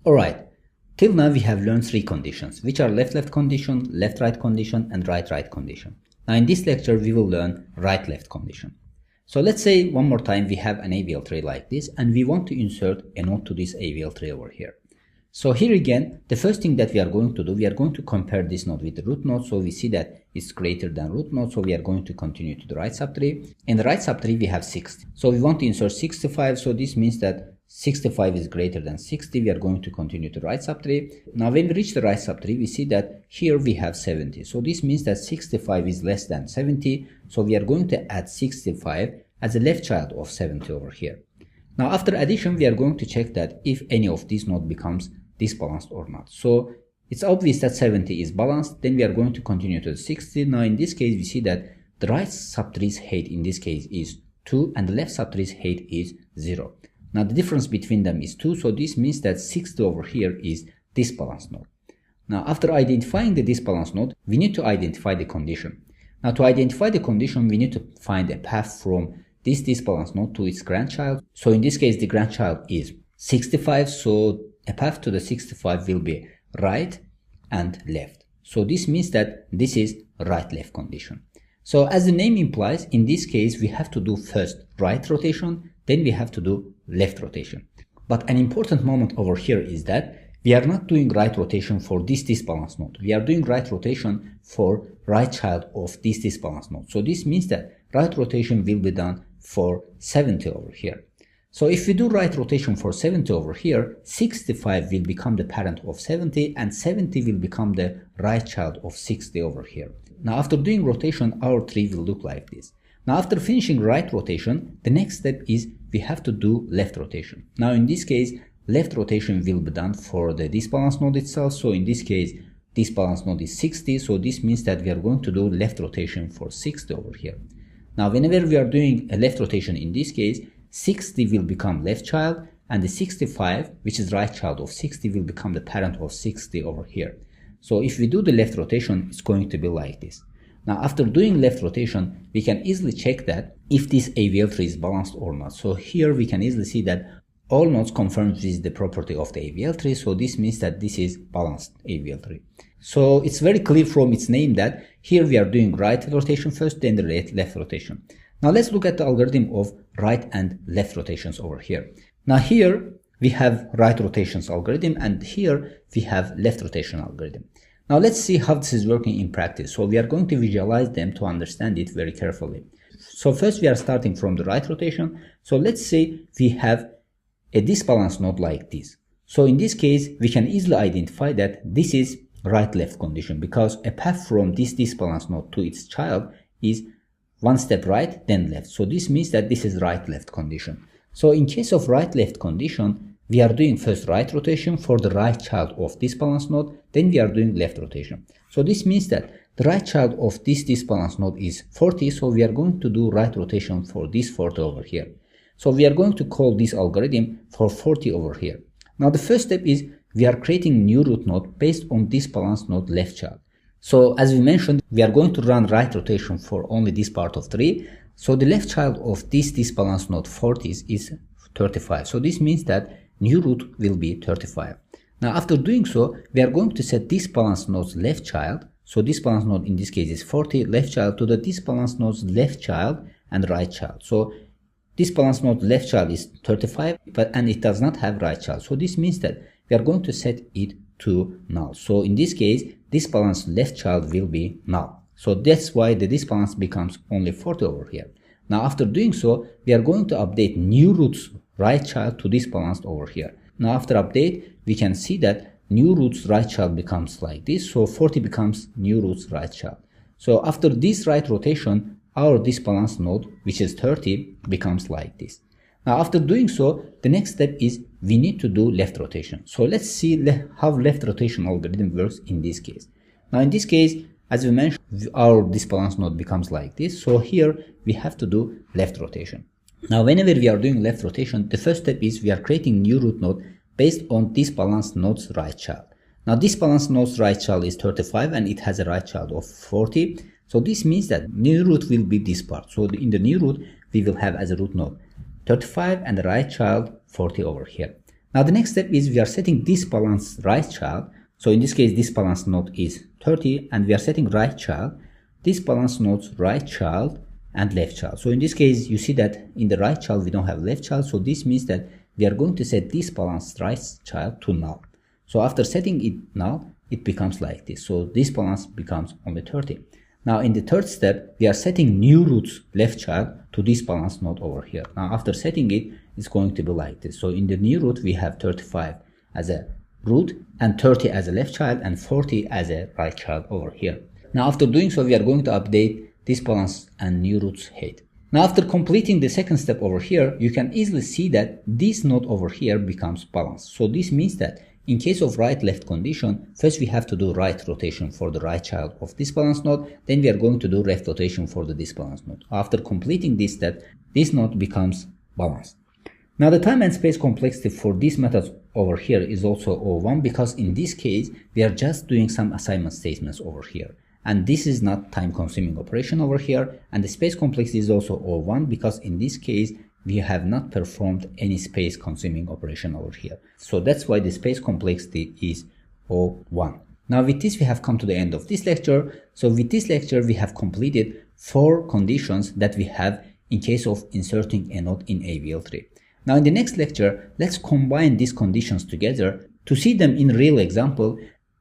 Alright, till now we have learned three conditions, which are left-left condition, left-right condition, and right-right condition. Now in this lecture we will learn right-left condition. So let's say one more time we have an AVL tree like this and we want to insert a node to this AVL tree over here. So here again, the first thing that we are going to do, we are going to compare this node with the root node. So we see that it's greater than root node. So we are going to continue to the right subtree. In the right subtree, we have 60. So we want to insert 65. So this means that 65 is greater than 60. We are going to continue to the right subtree. Now when we reach the right subtree, we see that here we have 70. So this means that 65 is less than 70. So we are going to add 65 as a left child of 70 over here. Now after addition, we are going to check that if any of these node becomes disbalanced or not. So it's obvious that 70 is balanced. Then we are going to continue to the 60. Now in this case, we see that the right subtree's height in this case is 2 and the left subtree's height is 0. Now the difference between them is 2. So this means that 60 over here is disbalanced node. Now after identifying the disbalanced node, we need to identify the condition. Now to identify the condition, we need to find a path from this disbalanced node to its grandchild. So in this case, the grandchild is 65. So a path to the 65 will be right and left. So this means that this is right-left condition. So as the name implies, in this case, we have to do first right rotation, then we have to do left rotation. But an important moment over here is that we are not doing right rotation for this disbalanced node. We are doing right rotation for right child of this disbalanced node. So this means that right rotation will be done for 70 over here. So if we do right rotation for 70 over here, 65 will become the parent of 70 and 70 will become the right child of 60 over here. Now after doing rotation, our tree will look like this. Now after finishing right rotation, the next step is we have to do left rotation. Now in this case, left rotation will be done for the disbalanced node itself. So in this case, disbalanced node is 60. So this means that we are going to do left rotation for 60 over here. Now whenever we are doing a left rotation in this case, 60 will become left child and the 65, which is right child of 60, will become the parent of 60 over here. So if we do the left rotation, it's going to be like this. Now after doing left rotation, we can easily check that if this AVL tree is balanced or not. So here we can easily see that all nodes confirm with the property of the AVL tree. So this means that this is balanced AVL tree. So it's very clear from its name that here we are doing right rotation first, then the left rotation. Now let's look at the algorithm of right and left rotations over here. Now here we have right rotations algorithm and here we have left rotation algorithm. Now let's see how this is working in practice. So we are going to visualize them to understand it very carefully. So first we are starting from the right rotation. So let's say we have a disbalanced node like this. So in this case, we can easily identify that this is right-left condition because a path from this disbalanced node to its child is one step right, then left. So this means that this is right-left condition. So in case of right-left condition, we are doing first right rotation for the right child of this balanced node, then we are doing left rotation. So this means that the right child of this disbalanced node is 40, so we are going to do right rotation for this 40 over here. So we are going to call this algorithm for 40 over here. Now the first step is we are creating new root node based on this balanced node left child. So as we mentioned, we are going to run right rotation for only this part of tree. So the left child of this disbalanced node 40 is 35. So this means that new root will be 35. Now after doing so, we are going to set this balanced node's left child. So this balanced node in this case is 40 left child to the disbalanced node's left child and right child. So this balanced node left child is 35, and it does not have right child. So this means that we are going to set it to null. So in this case, this balanced left child will be null. So that's why the disbalance becomes only 40 over here. Now after doing so, we are going to update new root's right child to this balanced over here. Now after update, we can see that new root's right child becomes like this. So 40 becomes new root's right child. So after this right rotation, our disbalanced node, which is 30, becomes like this. Now after doing so, the next step is we need to do left rotation. So let's see how left rotation algorithm works in this case. Now in this case, as we mentioned, our disbalanced node becomes like this. So here we have to do left rotation. Now whenever we are doing left rotation, the first step is we are creating new root node based on this balanced node's right child. Now this balanced node's right child is 35 and it has a right child of 40. So this means that new root will be this part. So in the new root, we will have as a root node 35 and the right child 40 over here. Now the next step is we are setting this balance right child. So in this case, this balance node is 30, and we are setting right child, this balance nodes right child and left child. So in this case, you see that in the right child, we don't have left child. So this means that we are going to set this balance right child to null. So after setting it null, it becomes like this. So this balance becomes only 30. Now in the third step, we are setting new roots left child to this balance node over here. Now after setting it, it's going to be like this. So in the new root, we have 35 as a root and 30 as a left child and 40 as a right child over here. Now after doing so, we are going to update this balance and new roots height. Now after completing the second step over here, you can easily see that this node over here becomes balanced. So this means that in case of right left condition, first we have to do right rotation for the right child of this balance node, then we are going to do left rotation for the this balance node. After completing this step, this node becomes balanced. Now the time and space complexity for this method over here is also O1, because in this case we are just doing some assignment statements over here, and this is not time consuming operation over here. And the space complexity is also O1 because in this case we have not performed any space consuming operation over here. So that's why the space complexity is O1. Now with this we have come to the end of this lecture. So with this lecture we have completed 4 conditions that we have in case of inserting a node in AVL3. Now in the next lecture, let's combine these conditions together to see them in real example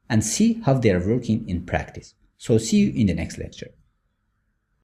and see how they are working in practice. So see you in the next lecture.